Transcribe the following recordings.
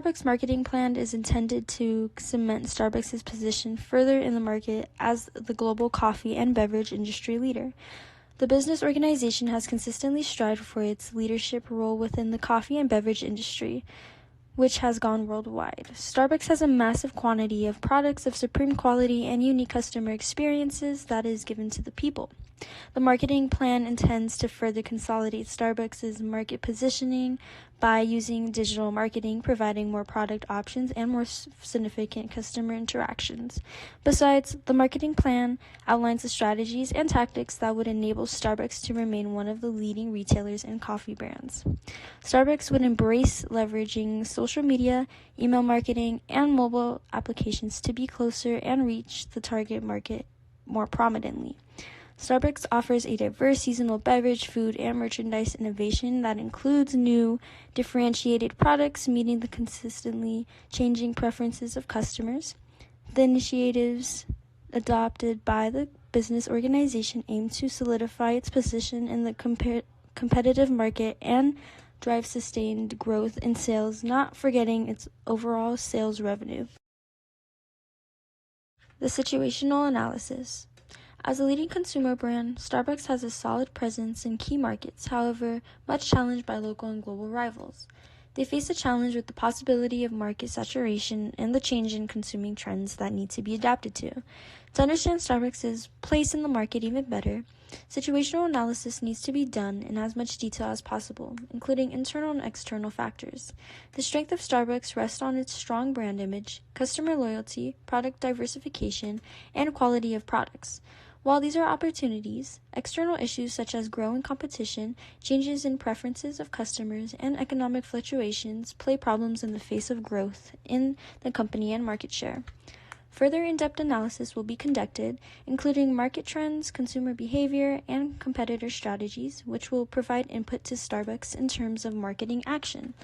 Starbucks marketing plan is intended to cement Starbucks' position further in the market as the global coffee and beverage industry leader. The business organization has consistently strived for its leadership role within the coffee and beverage industry, which has gone worldwide. Starbucks has a massive quantity of products of supreme quality and unique customer experiences that is given to the people. The marketing plan intends to further consolidate Starbucks' market positioning by using digital marketing, providing more product options, and more significant customer interactions. Besides, the marketing plan outlines the strategies and tactics that would enable Starbucks to remain one of the leading retailers and coffee brands. Starbucks would embrace leveraging social media, email marketing, and mobile applications to be closer and reach the target market more prominently. Starbucks offers a diverse seasonal beverage, food, and merchandise innovation that includes new, differentiated products meeting the consistently changing preferences of customers. The initiatives adopted by the business organization aim to solidify its position in the competitive market and drive sustained growth in sales, not forgetting its overall sales revenue. The situational analysis. As a leading consumer brand, Starbucks has a solid presence in key markets, however, much challenged by local and global rivals. They face a challenge with the possibility of market saturation and the change in consuming trends that need to be adapted to. To understand Starbucks' place in the market even better, situational analysis needs to be done in as much detail as possible, including internal and external factors. The strength of Starbucks rests on its strong brand image, customer loyalty, product diversification, and quality of products. While these are opportunities, external issues such as growing competition, changes in preferences of customers, and economic fluctuations play problems in the face of growth in the company and market share. Further in-depth analysis will be conducted, including market trends, consumer behavior, and competitor strategies, which will provide input to Starbucks in terms of marketing action.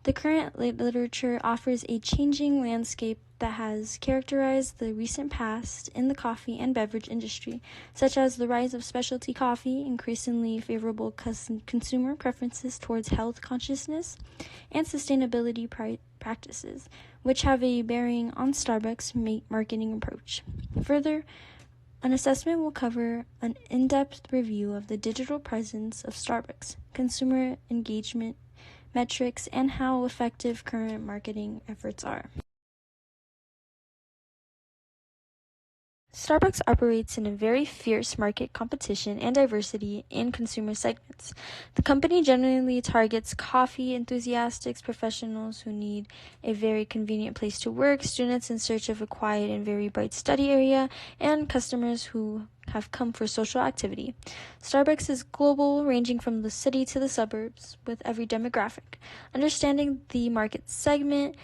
The current literature offers a changing landscape that has characterized the recent past in the coffee and beverage industry, such as the rise of specialty coffee, increasingly favorable consumer preferences towards health consciousness, and sustainability practices, which have a bearing on Starbucks' marketing approach. Further, an assessment will cover an in-depth review of the digital presence of Starbucks, consumer engagement metrics, and how effective current marketing efforts are. Starbucks operates in a very fierce market competition and diversity in consumer segments. The company generally targets coffee enthusiasts, professionals who need a very convenient place to work, students in search of a quiet and very bright study area, and customers who have come for social activity. Starbucks is global, ranging from the city to the suburbs, with every demographic. Understanding the market segment,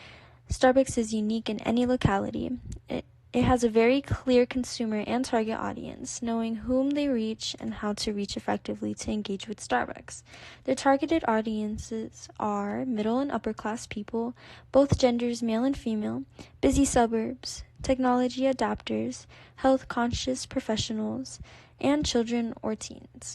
Starbucks is unique in any locality. It has a very clear consumer and target audience, knowing whom they reach and how to reach effectively to engage with Starbucks. Their targeted audiences are middle and upper class people, both genders, male and female, busy suburbs, technology adapters, health-conscious professionals, and children or teens.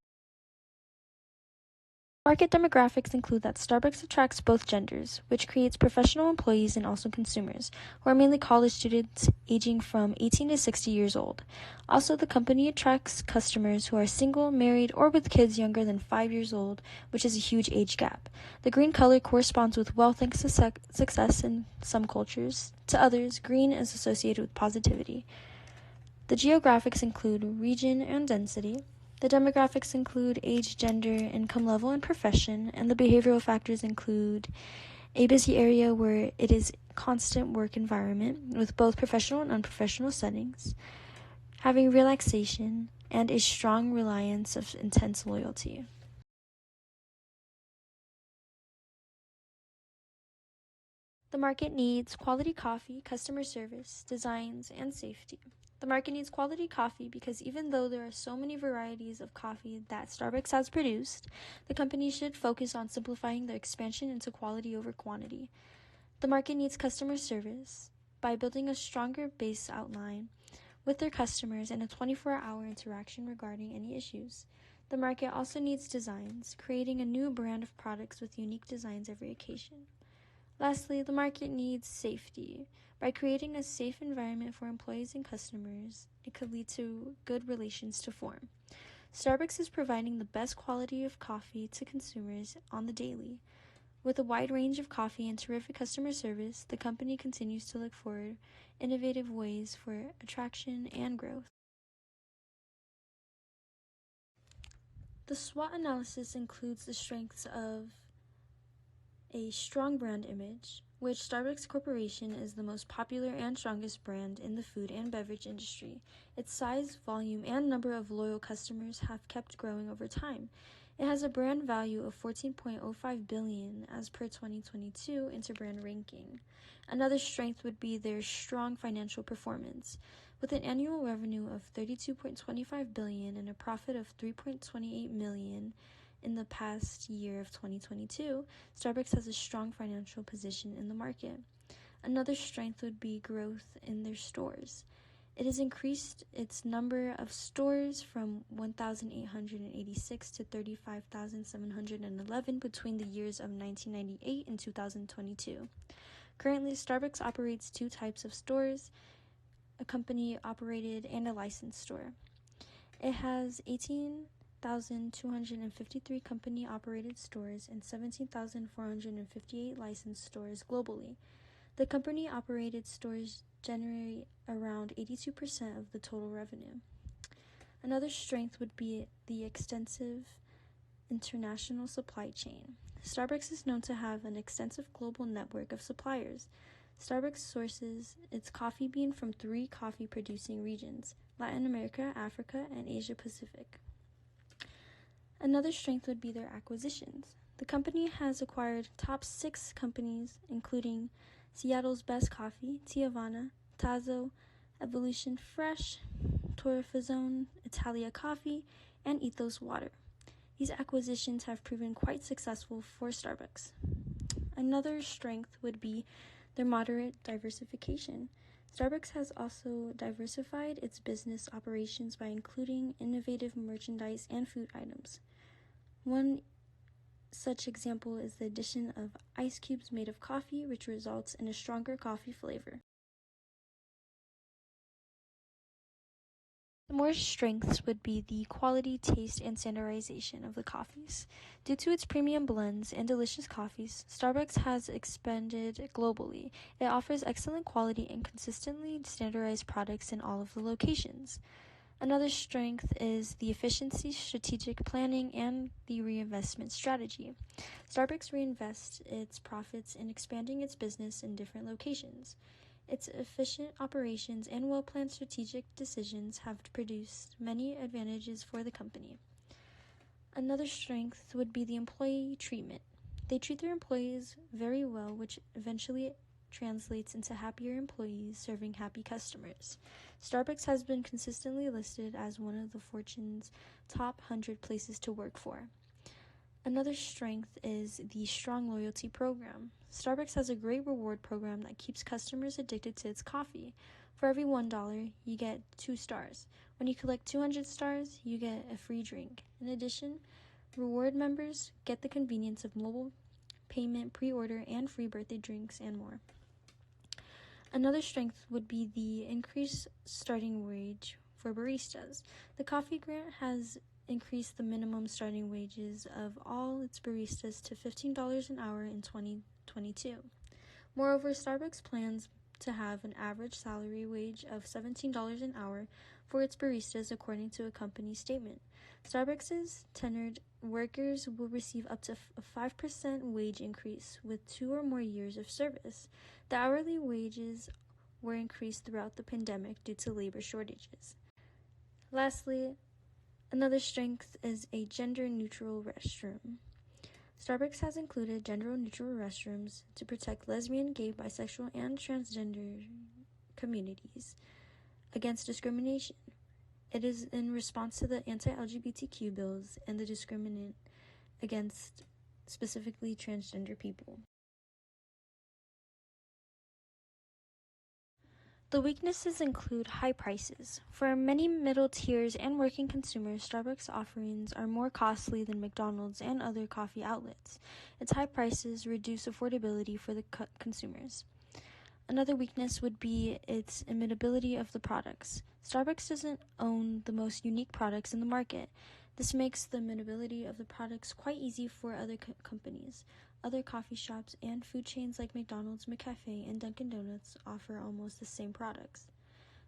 Market demographics include that Starbucks attracts both genders, which creates professional employees and also consumers, who are mainly college students aging from 18 to 60 years old. Also, the company attracts customers who are single, married, or with kids younger than 5 years old, which is a huge age gap. The green color corresponds with wealth and success in some cultures. To others, green is associated with positivity. The geographics include region and density. The demographics include age, gender, income level, and profession, and the behavioral factors include a busy area where it is a constant work environment with both professional and unprofessional settings, having relaxation, and a strong reliance of intense loyalty. The market needs quality coffee, customer service, designs, and safety. The market needs quality coffee because even though there are so many varieties of coffee that Starbucks has produced, the company should focus on simplifying their expansion into quality over quantity. The market needs customer service by building a stronger base outline with their customers and a 24-hour interaction regarding any issues. The market also needs designs, creating a new brand of products with unique designs every occasion. Lastly, the market needs safety. By creating a safe environment for employees and customers, it could lead to good relations to form. Starbucks is providing the best quality of coffee to consumers on the daily. With a wide range of coffee and terrific customer service, the company continues to look for innovative ways for attraction and growth. The SWOT analysis includes the strengths of a strong brand image, which Starbucks Corporation is the most popular and strongest brand in the food and beverage industry. Its size, volume, and number of loyal customers have kept growing over time. It has a brand value of $14.05 billion as per 2022 Interbrand ranking. Another strength would be their strong financial performance. With an annual revenue of $32.25 billion and a profit of $3.28 million, in the past year of 2022, Starbucks has a strong financial position in the market. Another strength would be growth in their stores. It has increased its number of stores from 1,886 to 35,711 between the years of 1998 and 2022. Currently, Starbucks operates two types of stores, a company-operated and a licensed store. It has 18,253 company-operated stores and 17,458 licensed stores globally. The company-operated stores generate around 82% of the total revenue. Another strength would be the extensive international supply chain. Starbucks is known to have an extensive global network of suppliers. Starbucks sources its coffee bean from 3 coffee-producing regions: Latin America, Africa, and Asia Pacific. Another strength would be their acquisitions. The company has acquired top 6 companies, including Seattle's Best Coffee, Teavana, Tazo, Evolution Fresh, Torrefazone, Italia Coffee, and Ethos Water. These acquisitions have proven quite successful for Starbucks. Another strength would be their moderate diversification. Starbucks has also diversified its business operations by including innovative merchandise and food items. One such example is the addition of ice cubes made of coffee, which results in a stronger coffee flavor. The more strengths would be the quality, taste, and standardization of the coffees. Due to its premium blends and delicious coffees, Starbucks has expanded globally. It offers excellent quality and consistently standardized products in all of the locations. Another strength is the efficiency, strategic planning, and the reinvestment strategy. Starbucks reinvests its profits in expanding its business in different locations. Its efficient operations and well-planned strategic decisions have produced many advantages for the company. Another strength would be the employee treatment. They treat their employees very well, which eventually translates into happier employees serving happy customers. Starbucks has been consistently listed as one of the Fortune's top 100 places to work for. Another strength is the strong loyalty program. Starbucks has a great reward program that keeps customers addicted to its coffee. For every $1, you get 2 stars. When you collect 200 stars, you get a free drink. In addition, reward members get the convenience of mobile payment, pre-order, and free birthday drinks, and more. Another strength would be the increased starting wage for baristas. The coffee grant has increased the minimum starting wages of all its baristas to $15 an hour in 2022. Moreover, Starbucks plans to have an average salary wage of $17 an hour for its baristas, according to a company statement. Starbucks' tenured workers will receive up to a 5% wage increase with 2 or more years of service. The hourly wages were increased throughout the pandemic due to labor shortages. Lastly, another strength is a gender-neutral restroom. Starbucks has included gender-neutral restrooms to protect lesbian, gay, bisexual, and transgender communities against discrimination. It is in response to the anti-LGBTQ bills and the discrimination against specifically transgender people. The weaknesses include high prices. For many middle tiers and working consumers, Starbucks offerings are more costly than McDonald's and other coffee outlets. Its high prices reduce affordability for the consumers. Another weakness would be its imitability of the products. Starbucks doesn't own the most unique products in the market. This makes the imitability of the products quite easy for other companies. Other coffee shops and food chains like McDonald's, McCafe, and Dunkin' Donuts offer almost the same products.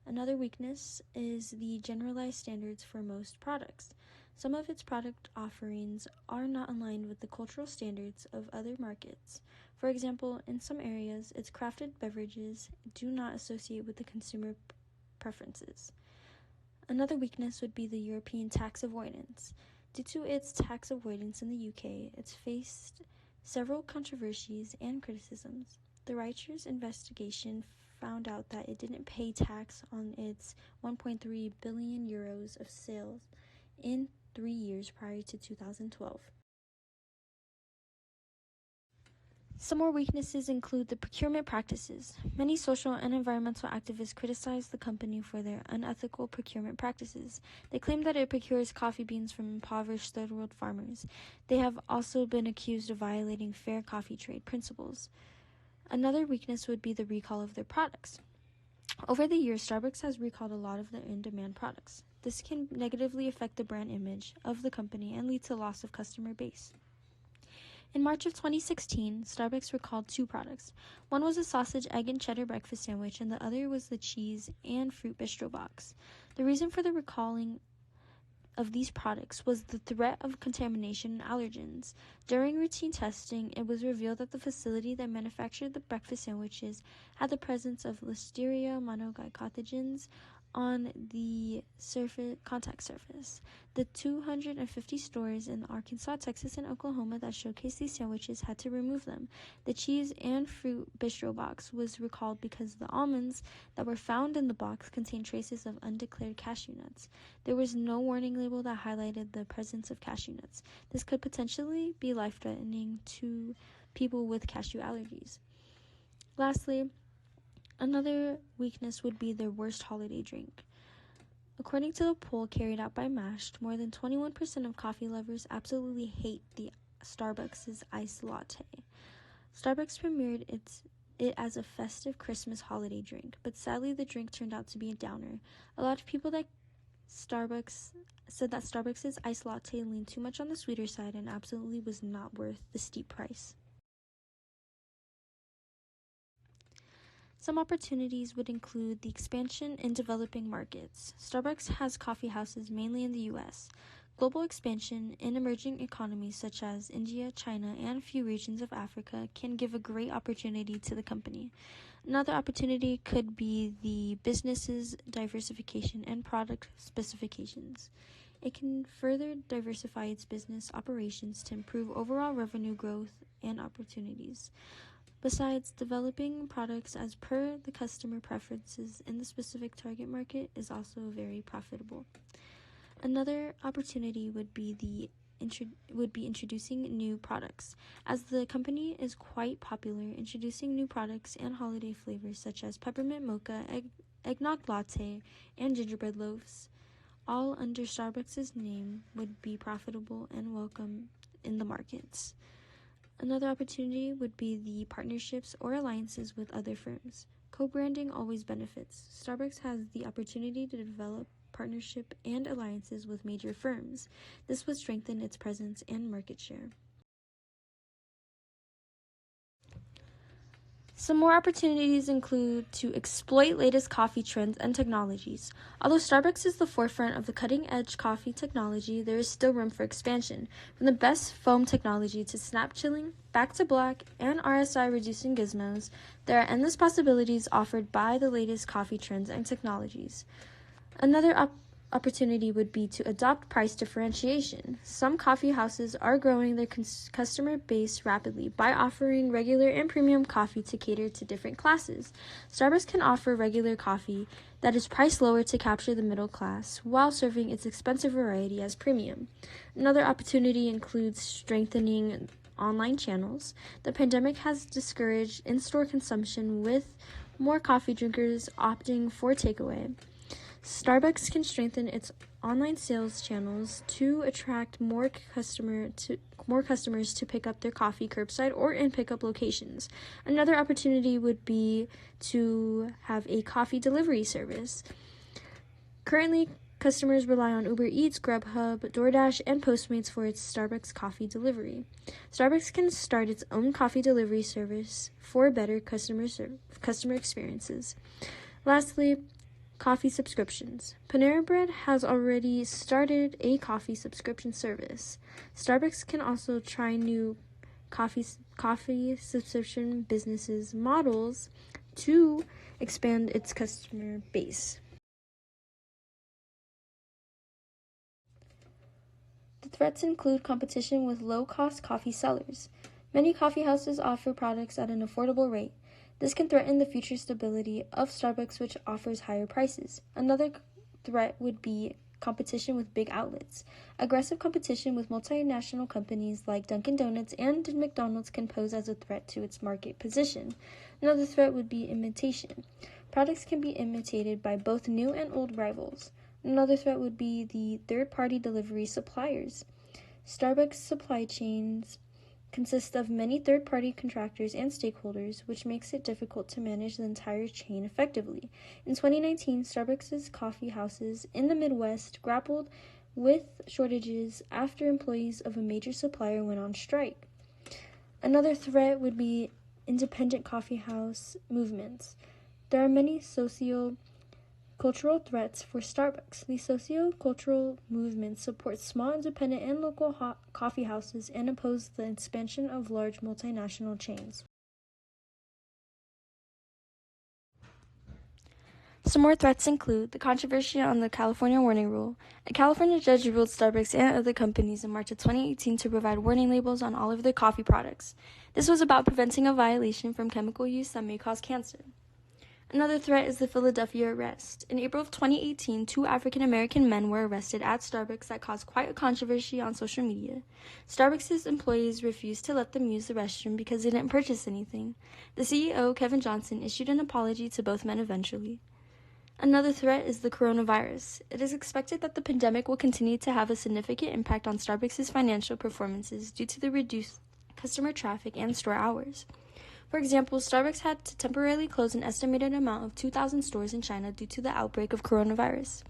Another weakness is the generalized standards for most products. Some of its product offerings are not aligned with the cultural standards of other markets. For example, in some areas, its crafted beverages do not associate with the consumer preferences. Another weakness would be the European tax avoidance. Due to its tax avoidance in the UK, it's faced several controversies and criticisms. The Reuters investigation found out that it didn't pay tax on its 1.3 billion euros of sales in 3 years prior to 2012. Some more weaknesses include the procurement practices. Many social and environmental activists criticize the company for their unethical procurement practices. They claim that it procures coffee beans from impoverished third world farmers. They have also been accused of violating fair coffee trade principles. Another weakness would be the recall of their products. Over the years, Starbucks has recalled a lot of their in-demand products. This can negatively affect the brand image of the company and lead to loss of customer base. In March of 2016, Starbucks recalled 2 products. One was a sausage, egg, and cheddar breakfast sandwich, and the other was the cheese and fruit bistro box. The reason for the recalling of these products was the threat of contamination and allergens. During routine testing, it was revealed that the facility that manufactured the breakfast sandwiches had the presence of Listeria monocytogenes on the contact surface. The 250 stores in Arkansas, Texas, and Oklahoma that showcased these sandwiches had to remove them. The cheese and fruit bistro box was recalled because the almonds that were found in the box contained traces of undeclared cashew nuts. There was no warning label that highlighted the presence of cashew nuts. This could potentially be life-threatening to people with cashew allergies. Lastly, another weakness would be their worst holiday drink. According to the poll carried out by Mashed, more than 21% of coffee lovers absolutely hate the Starbucks' iced latte. Starbucks premiered it as a festive Christmas holiday drink, but sadly the drink turned out to be a downer. A lot of people said that Starbucks' iced latte leaned too much on the sweeter side and absolutely was not worth the steep price. Some opportunities would include the expansion in developing markets. Starbucks has coffee houses mainly in the U.S. Global expansion in emerging economies such as India, China, and a few regions of Africa can give a great opportunity to the company. Another opportunity could be the business's diversification and product specifications. It can further diversify its business operations to improve overall revenue growth and opportunities. Besides, developing products as per the customer preferences in the specific target market is also very profitable. Another opportunity would be introducing new products. As the company is quite popular, introducing new products and holiday flavors such as peppermint mocha, eggnog latte, and gingerbread loaves, all under Starbucks' name, would be profitable and welcome in the markets. Another opportunity would be the partnerships or alliances with other firms. Co-branding always benefits. Starbucks has the opportunity to develop partnership and alliances with major firms. This would strengthen its presence and market share. Some more opportunities include to exploit latest coffee trends and technologies. Although Starbucks is the forefront of the cutting-edge coffee technology, there is still room for expansion. From the best foam technology to snap chilling, back to black, and RSI reducing gizmos, there are endless possibilities offered by the latest coffee trends and technologies. Another opportunity would be to adopt price differentiation. Some coffee houses are growing their customer base rapidly by offering regular and premium coffee to cater to different classes. Starbucks can offer regular coffee that is priced lower to capture the middle class while serving its expensive variety as premium. Another opportunity includes strengthening online channels. The pandemic has discouraged in-store consumption with more coffee drinkers opting for takeaway. Starbucks can strengthen its online sales channels to attract more customers to pick up their coffee curbside or in pickup locations. Another opportunity would be to have a coffee delivery service. Currently, customers rely on Uber Eats, Grubhub, DoorDash, and Postmates for its Starbucks coffee delivery. Starbucks can start its own coffee delivery service for better customer experiences. Lastly, coffee subscriptions. Panera Bread has already started a coffee subscription service. Starbucks can also try new coffee subscription businesses models to expand its customer base. The threats include competition with low-cost coffee sellers. Many coffee houses offer products at an affordable rate. This can threaten the future stability of Starbucks, which offers higher prices. Another threat would be competition with big outlets. Aggressive competition with multinational companies like Dunkin' Donuts and McDonald's can pose as a threat to its market position. Another threat would be imitation. Products can be imitated by both new and old rivals. Another threat would be the third-party delivery suppliers. Starbucks supply chains consist of many third-party contractors and stakeholders, which makes it difficult to manage the entire chain effectively. In 2019, Starbucks' coffee houses in the Midwest grappled with shortages after employees of a major supplier went on strike. Another threat would be independent coffee house movements. There are many socio-cultural threats for Starbucks. The socio-cultural movement supports small, independent, and local coffee houses and opposes the expansion of large multinational chains. Some more threats include the controversy on the California Warning Rule. A California judge ruled Starbucks and other companies in March of 2018 to provide warning labels on all of their coffee products. This was about preventing a violation from chemical use that may cause cancer. Another threat is the Philadelphia arrest. In April of 2018, 2 African-American men were arrested at Starbucks that caused quite a controversy on social media. Starbucks' employees refused to let them use the restroom because they didn't purchase anything. The CEO, Kevin Johnson, issued an apology to both men eventually. Another threat is the coronavirus. It is expected that the pandemic will continue to have a significant impact on Starbucks' financial performances due to the reduced customer traffic and store hours. For example, Starbucks had to temporarily close an estimated amount of 2,000 stores in China due to the outbreak of coronavirus.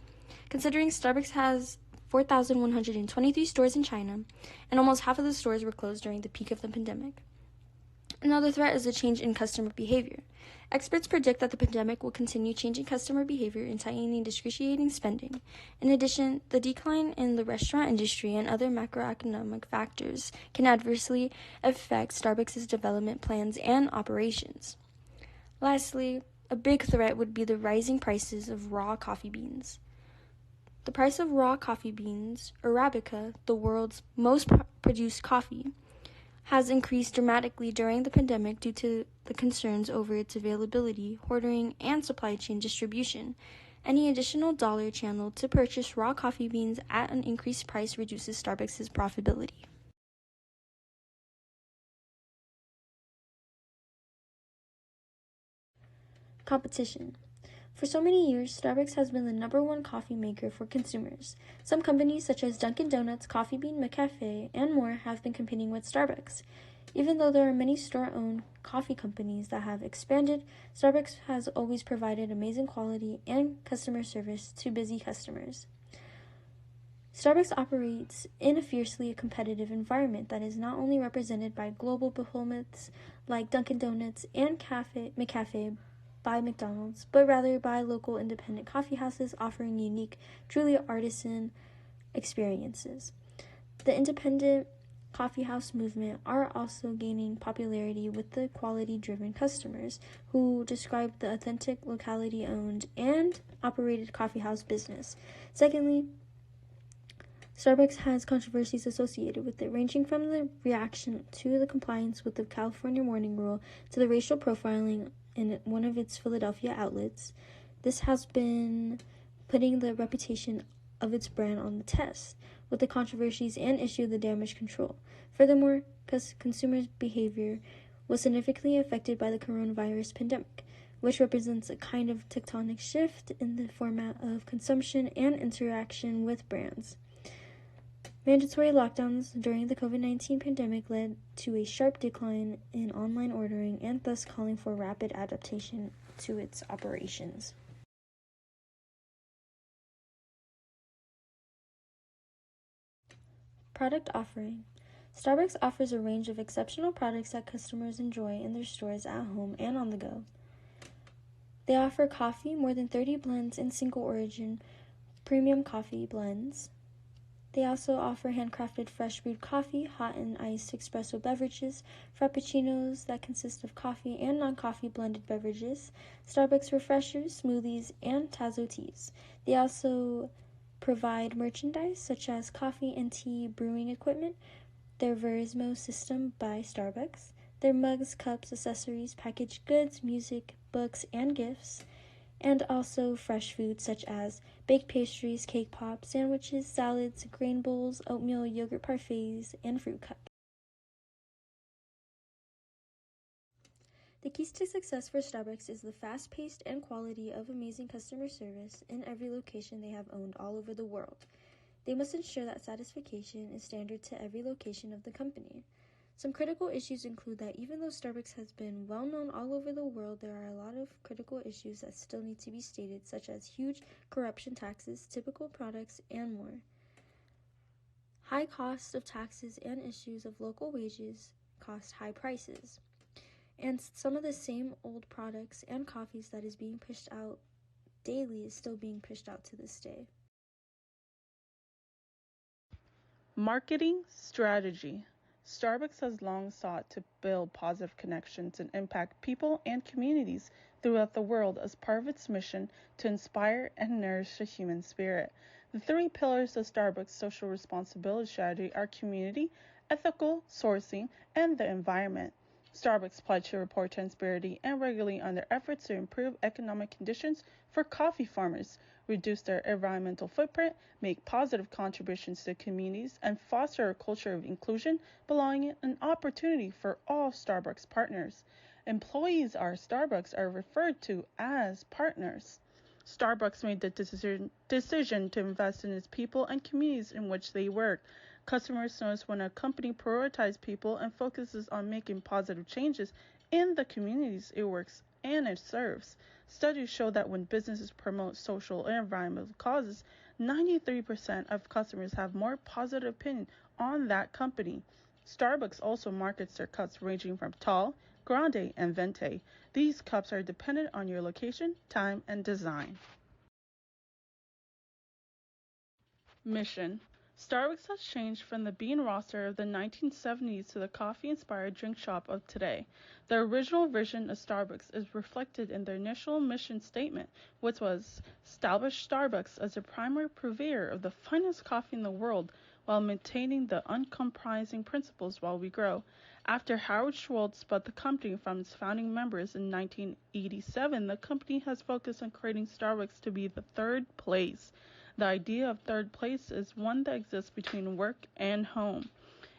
Considering Starbucks has 4,123 stores in China, and almost half of the stores were closed during the peak of the pandemic. Another threat is a change in customer behavior. Experts predict that the pandemic will continue changing customer behavior and tightening discretionary spending. In addition, the decline in the restaurant industry and other macroeconomic factors can adversely affect Starbucks' development plans and operations. Lastly, a big threat would be the rising prices of raw coffee beans. The price of raw coffee beans, Arabica, the world's most produced coffee, has increased dramatically during the pandemic due to the concerns over its availability, hoarding, and supply chain distribution. Any additional dollar channel to purchase raw coffee beans at an increased price reduces Starbucks' profitability. Competition. For so many years, Starbucks has been the number one coffee maker for consumers. Some companies such as Dunkin' Donuts, Coffee Bean, McCafe, and more have been competing with Starbucks. Even though there are many store-owned coffee companies that have expanded, Starbucks has always provided amazing quality and customer service to busy customers. Starbucks operates in a fiercely competitive environment that is not only represented by global behemoths like Dunkin' Donuts and McCafe by McDonald's, but rather by local independent coffee houses offering unique, truly artisan experiences. The independent coffee house movement are also gaining popularity with the quality-driven customers who describe the authentic, locality-owned, and operated coffee house business. Secondly, Starbucks has controversies associated with it, ranging from the reaction to the compliance with the California Warning Rule to the racial profiling in one of its Philadelphia outlets. This has been putting the reputation of its brand on the test, with the controversies and issue of the damage control. Furthermore, consumers' behavior was significantly affected by the coronavirus pandemic. which represents a kind of tectonic shift in the format of consumption and interaction with brands. Mandatory lockdowns during the COVID-19 pandemic led to a sharp decline in online ordering and thus calling for rapid adaptation to its operations. Product offering. Starbucks offers a range of exceptional products that customers enjoy in their stores at home and on the go. They offer coffee, more than 30 blends in single origin premium coffee blends. They also offer handcrafted fresh brewed coffee, hot and iced espresso beverages, frappuccinos that consist of coffee and non-coffee blended beverages, Starbucks refreshers, smoothies, and Tazo teas. They also provide merchandise such as coffee and tea brewing equipment, their Verismo system by Starbucks, their mugs, cups, accessories, packaged goods, music, books, and gifts, and also fresh foods such as baked pastries, cake pops, sandwiches, salads, grain bowls, oatmeal, yogurt parfaits, and fruit cups. The keys to success for Starbucks is the fast-paced and quality of amazing customer service in every location they have owned all over the world. They must ensure that satisfaction is standard to every location of the company. Some critical issues include that even though Starbucks has been well known all over the world, there are a lot of critical issues that still need to be stated, such as huge corruption taxes, typical products, and more. High cost of taxes and issues of local wages cost high prices. And some of the same old products and coffees that is being pushed out daily is still being pushed out to this day. Marketing strategy. Starbucks has long sought to build positive connections and impact people and communities throughout the world as part of its mission to inspire and nourish the human spirit. The three pillars of Starbucks' social responsibility strategy are community, ethical sourcing, and the environment. Starbucks pledged to report transparency and regularly on their efforts to improve economic conditions for coffee farmers, reduce their environmental footprint, make positive contributions to communities, and foster a culture of inclusion, belonging, and opportunity for all Starbucks partners. Employees at Starbucks are referred to as partners. Starbucks made the decision to invest in its people and communities in which they work. Customers notice when a company prioritizes people and focuses on making positive changes in the communities it works and it serves. Studies show that when businesses promote social and environmental causes, 93% of customers have more positive opinion on that company. Starbucks also markets their cups ranging from tall, grande, and venti. These cups are dependent on your location, time, and design. Mission. Starbucks has changed from the bean roaster of the 1970s to the coffee-inspired drink shop of today. The original vision of Starbucks is reflected in their initial mission statement, which was establish Starbucks as the primary purveyor of the finest coffee in the world while maintaining the uncompromising principles while we grow. After Howard Schultz bought the company from its founding members in 1987, the company has focused on creating Starbucks to be the third place. The idea of third place is one that exists between work and home.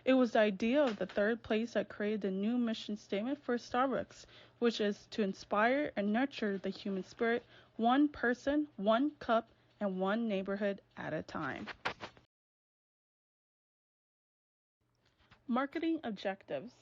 It was the idea of the third place that created the new mission statement for Starbucks, which is to inspire and nurture the human spirit, one person, one cup, and one neighborhood at a time. Marketing objectives.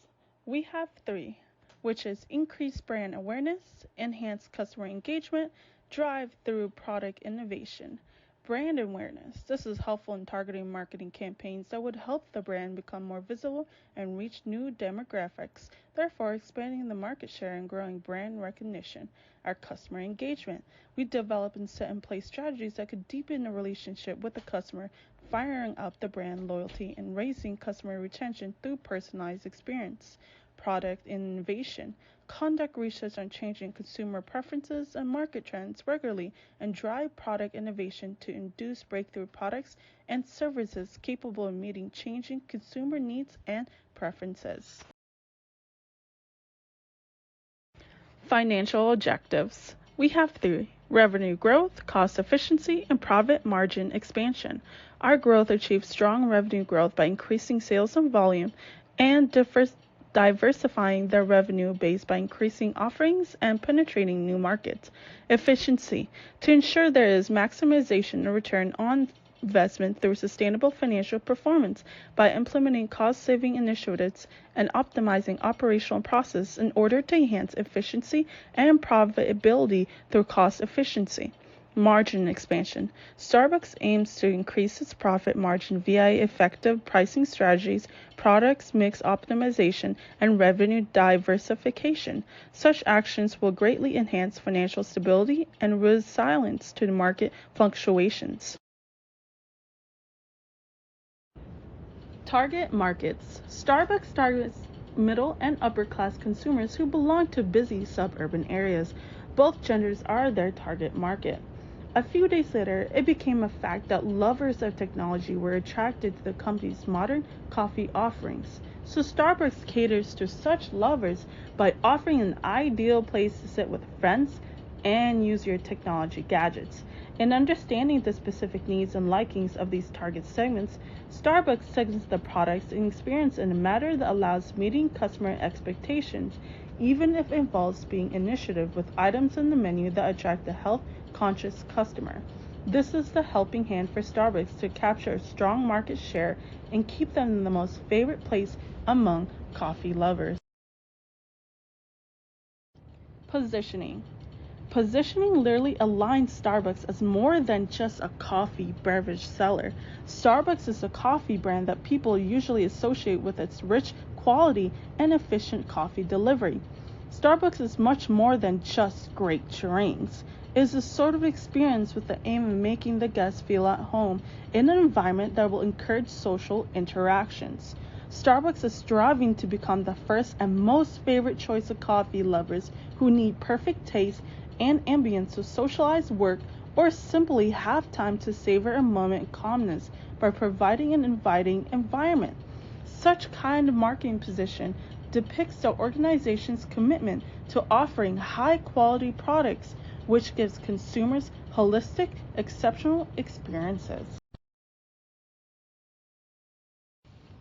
We have three, which is increase brand awareness, enhance customer engagement, drive through product innovation. Brand awareness. This is helpful in targeting marketing campaigns that would help the brand become more visible and reach new demographics, therefore expanding the market share and growing brand recognition. Our customer engagement. We develop and set in place strategies that could deepen the relationship with the customer, firing up the brand loyalty and raising customer retention through personalized experience. Product innovation. Conduct research on changing consumer preferences and market trends regularly and drive product innovation to induce breakthrough products and services capable of meeting changing consumer needs and preferences. Financial objectives. We have three: revenue growth, cost efficiency, and profit margin expansion. Our growth achieves strong revenue growth by increasing sales and volume and diversifying their revenue base by increasing offerings and penetrating new markets. Efficiency, to ensure there is maximization of return on investment through sustainable financial performance by implementing cost-saving initiatives and optimizing operational processes in order to enhance efficiency and profitability through cost efficiency. Margin expansion. Starbucks aims to increase its profit margin via effective pricing strategies, products mix optimization, and revenue diversification. Such actions will greatly enhance financial stability and resilience to market fluctuations. Target markets. Starbucks targets middle and upper class consumers who belong to busy suburban areas. Both genders are their target market. A few days later, it became a fact that lovers of technology were attracted to the company's modern coffee offerings. So Starbucks caters to such lovers by offering an ideal place to sit with friends and use your technology gadgets. In understanding the specific needs and likings of these target segments, Starbucks segments the products and experience in a manner that allows meeting customer expectations, even if it involves being initiative with items in the menu that attract the health-conscious customer. This is the helping hand for Starbucks to capture a strong market share and keep them in the most favorite place among coffee lovers. Positioning. Positioning literally aligns Starbucks as more than just a coffee beverage seller. Starbucks is a coffee brand that people usually associate with its rich quality and efficient coffee delivery. Starbucks is much more than just great drinks. It is a sort of experience with the aim of making the guests feel at home in an environment that will encourage social interactions. Starbucks is striving to become the first and most favorite choice of coffee lovers who need perfect taste and ambience to socialize, work, or simply have time to savor a moment of calmness by providing an inviting environment. Such kind of marketing position depicts the organization's commitment to offering high-quality products, which gives consumers holistic, exceptional experiences.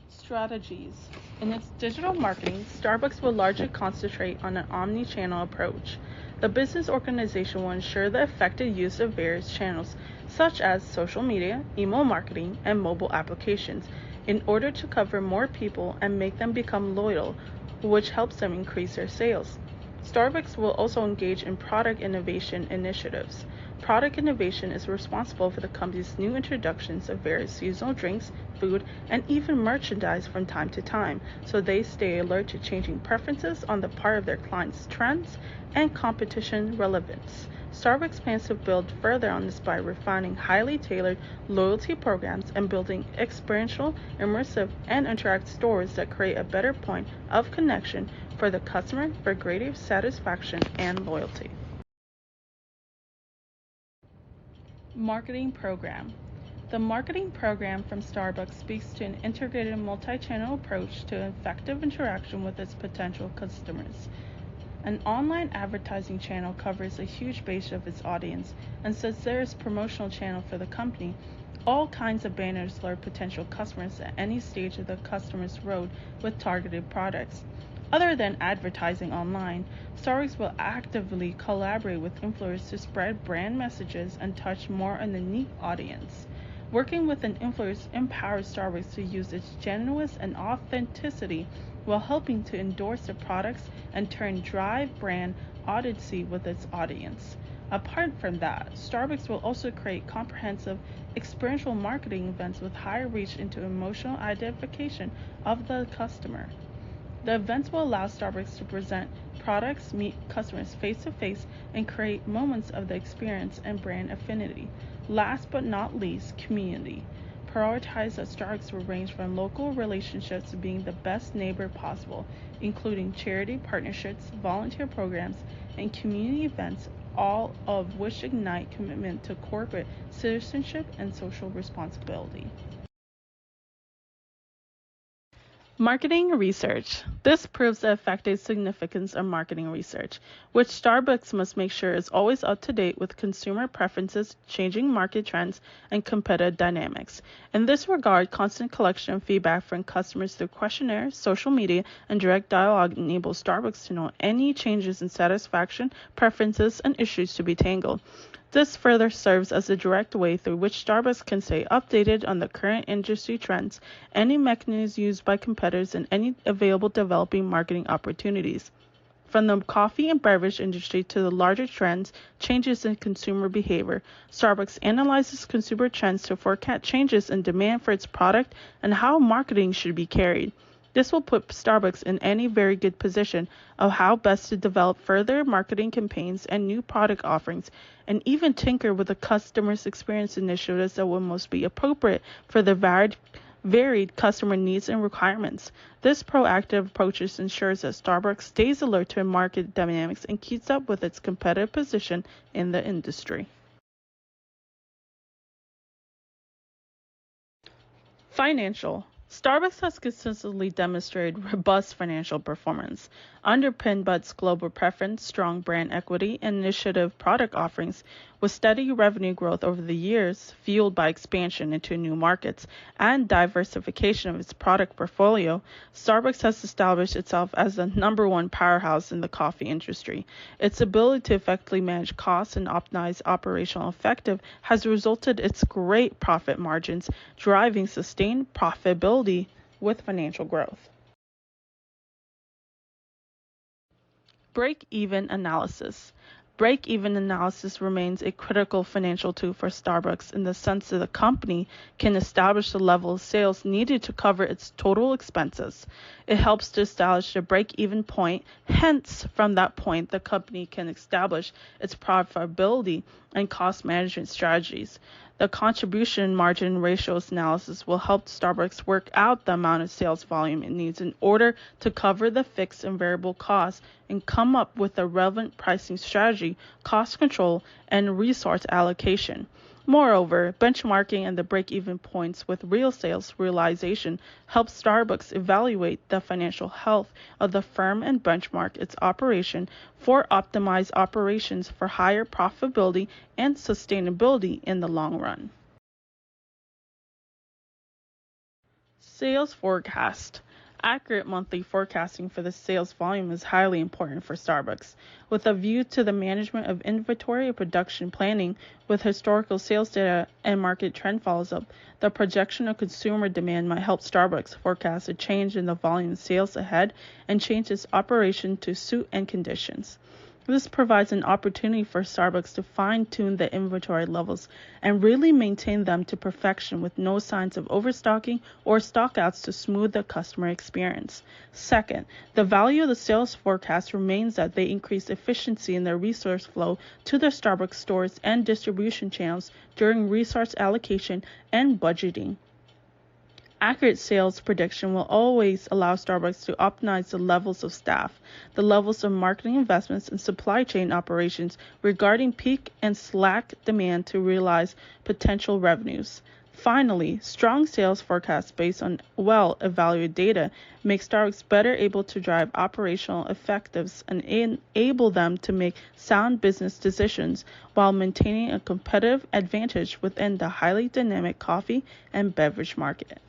Strategies. In its digital marketing, Starbucks will largely concentrate on an omni-channel approach. The business organization will ensure the effective use of various channels, such as social media, email marketing, and mobile applications, in order to cover more people and make them become loyal, which helps them increase their sales. Starbucks will also engage in product innovation initiatives. Product innovation is responsible for the company's new introductions of various seasonal drinks, food, and even merchandise from time to time, so they stay alert to changing preferences on the part of their clients' trends and competition relevance. Starbucks plans to build further on this by refining highly tailored loyalty programs and building experiential, immersive, and interactive stores that create a better point of connection for the customer for greater satisfaction and loyalty. Marketing program. The marketing program from Starbucks speaks to an integrated multi-channel approach to effective interaction with its potential customers. An online advertising channel covers a huge base of its audience, and since there is a promotional channel for the company, all kinds of banners lure potential customers at any stage of the customer's road with targeted products. Other than advertising online, Starbucks will actively collaborate with influencers to spread brand messages and touch more on the unique audience. Working with an influencer empowers Starbucks to use its genuineness and authenticity while helping to endorse the products and drive brand authenticity with its audience. Apart from that, Starbucks will also create comprehensive experiential marketing events with higher reach into emotional identification of the customer. The events will allow Starbucks to present products, meet customers face-to-face, and create moments of the experience and brand affinity. Last but not least, community. Prioritize that Starbucks will range from local relationships to being the best neighbor possible, including charity partnerships, volunteer programs, and community events, all of which ignite commitment to corporate citizenship and social responsibility. Marketing research. This proves the effective significance of marketing research, which Starbucks must make sure is always up to date with consumer preferences, changing market trends, and competitive dynamics. In this regard, constant collection of feedback from customers through questionnaires, social media, and direct dialogue enables Starbucks to know any changes in satisfaction, preferences, and issues to be tangled. This further serves as a direct way through which Starbucks can stay updated on the current industry trends, any mechanisms used by competitors, and any available developing marketing opportunities. From the coffee and beverage industry to the larger trends, changes in consumer behavior, Starbucks analyzes consumer trends to forecast changes in demand for its product and how marketing should be carried. This will put Starbucks in any very good position of how best to develop further marketing campaigns and new product offerings, and even tinker with the customer's experience initiatives that will most be appropriate for the varied customer needs and requirements. This proactive approach ensures that Starbucks stays alert to market dynamics and keeps up with its competitive position in the industry. Financial. Starbucks has consistently demonstrated robust financial performance, underpinned by its global preference, strong brand equity, and initiative product offerings, with steady revenue growth over the years, fueled by expansion into new markets and diversification of its product portfolio. Starbucks has established itself as the #1 powerhouse in the coffee industry. Its ability to effectively manage costs and optimize operational effectiveness has resulted in its great profit margins, driving sustained profitability with financial growth. Break-even analysis. Break-even analysis remains a critical financial tool for Starbucks in the sense that the company can establish the level of sales needed to cover its total expenses. It helps to establish a break-even point. Hence, from that point, the company can establish its profitability and cost management strategies. The contribution margin ratios analysis will help Starbucks work out the amount of sales volume it needs in order to cover the fixed and variable costs and come up with a relevant pricing strategy, cost control, and resource allocation. Moreover, benchmarking and the break-even points with real sales realization helps Starbucks evaluate the financial health of the firm and benchmark its operation for optimized operations for higher profitability and sustainability in the long run. Sales forecast. Accurate monthly forecasting for the sales volume is highly important for Starbucks. With a view to the management of inventory and production planning with historical sales data and market trend follows up, the projection of consumer demand might help Starbucks forecast a change in the volume of sales ahead and change its operation to suit end conditions. This provides an opportunity for Starbucks to fine-tune the inventory levels and really maintain them to perfection with no signs of overstocking or stockouts to smooth the customer experience. Second, the value of the sales forecast remains that they increase efficiency in their resource flow to their Starbucks stores and distribution channels during resource allocation and budgeting. Accurate sales prediction will always allow Starbucks to optimize the levels of staff, the levels of marketing investments, and supply chain operations regarding peak and slack demand to realize potential revenues. Finally, strong sales forecasts based on well-evaluated data make Starbucks better able to drive operational effectiveness and enable them to make sound business decisions while maintaining a competitive advantage within the highly dynamic coffee and beverage market.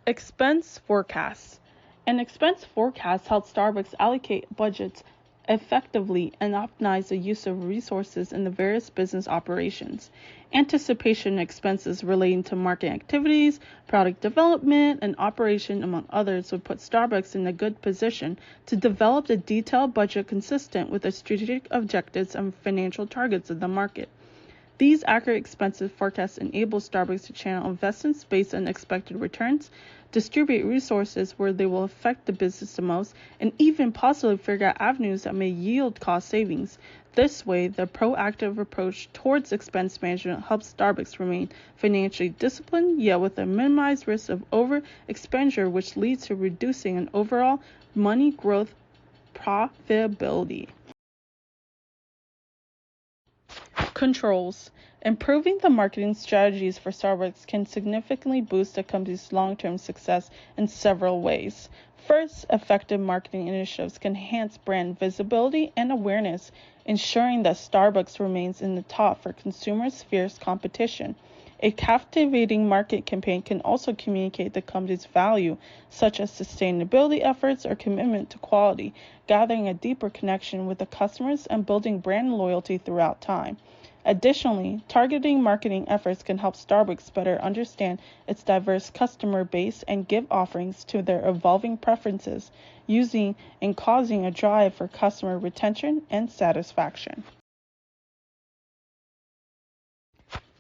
Expense forecasts. An expense forecast helps Starbucks allocate budgets effectively and optimize the use of resources in the various business operations. Anticipation expenses relating to marketing activities, product development, and operation, among others, would put Starbucks in a good position to develop a detailed budget consistent with the strategic objectives and financial targets of the market. These accurate expenses forecasts enable Starbucks to channel investments based on expected returns, distribute resources where they will affect the business the most, and even possibly figure out avenues that may yield cost savings. This way, the proactive approach towards expense management helps Starbucks remain financially disciplined, yet with a minimized risk of over expenditure, which leads to reducing an overall money growth profitability. Controls. Improving the marketing strategies for Starbucks can significantly boost the company's long-term success in several ways. First, effective marketing initiatives can enhance brand visibility and awareness, ensuring that Starbucks remains in the top for consumers' fierce competition. A captivating market campaign can also communicate the company's value, such as sustainability efforts or commitment to quality, gathering a deeper connection with the customers and building brand loyalty throughout time. Additionally, targeting marketing efforts can help Starbucks better understand its diverse customer base and give offerings to their evolving preferences, using and causing a drive for customer retention and satisfaction.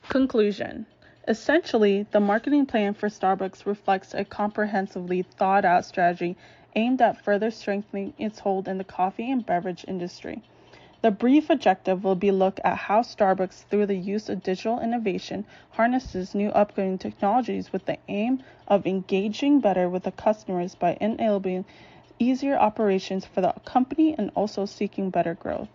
Conclusion. Essentially, the marketing plan for Starbucks reflects a comprehensively thought-out strategy aimed at further strengthening its hold in the coffee and beverage industry. The brief objective will be look at how Starbucks, through the use of digital innovation, harnesses new upcoming technologies with the aim of engaging better with the customers by enabling easier operations for the company and also seeking better growth.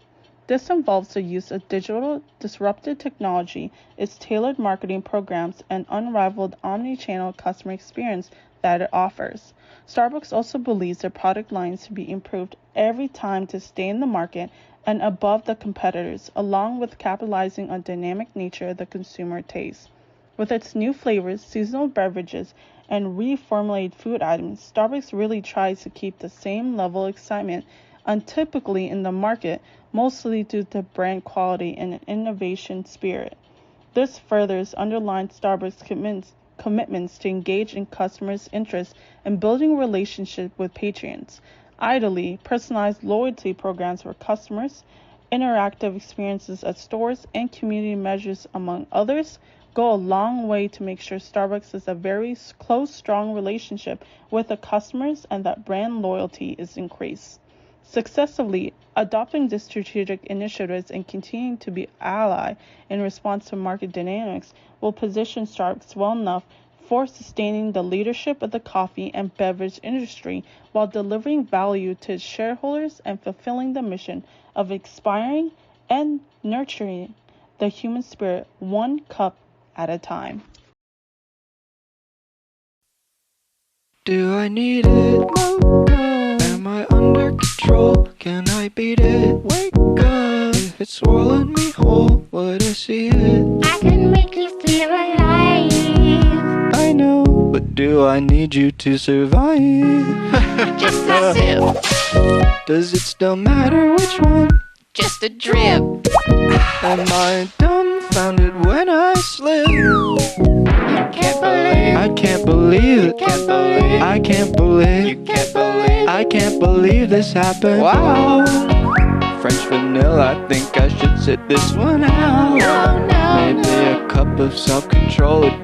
This involves the use of digital disruptive technology, its tailored marketing programs, and unrivaled omni-channel customer experience that it offers. Starbucks also believes their product lines to be improved every time to stay in the market and above the competitors, along with capitalizing on dynamic nature of the consumer taste. With its new flavors, seasonal beverages, and reformulated food items, Starbucks really tries to keep the same level of excitement untypically in the market, mostly due to brand quality and an innovation spirit. This furthers underlines Starbucks' commitments to engage in customers' interests and building relationships with patrons. Ideally, personalized loyalty programs for customers, interactive experiences at stores, and community measures, among others, go a long way to make sure Starbucks has a very close, strong relationship with the customers and that brand loyalty is increased. Successively adopting these strategic initiatives and continuing to be ally in response to market dynamics will position Starbucks well enough for sustaining the leadership of the coffee and beverage industry while delivering value to its shareholders and fulfilling the mission of inspiring and nurturing the human spirit one cup at a time. Do I need it? No. Am I under control? Can I beat it? Wake up. If it's swallowed me whole, would I see it? I can make you feel alive. I know, but do I need you to survive? Just a sip, Does it still matter which one? just a drip. Am I dumbfounded when I slip? You can't believe, I can't believe it. can't believe, I can't believe. you can't believe. I can't believe this happened. Wow. French vanilla, I think I should sit this one out. No, no, Maybe no. a cup of self-control would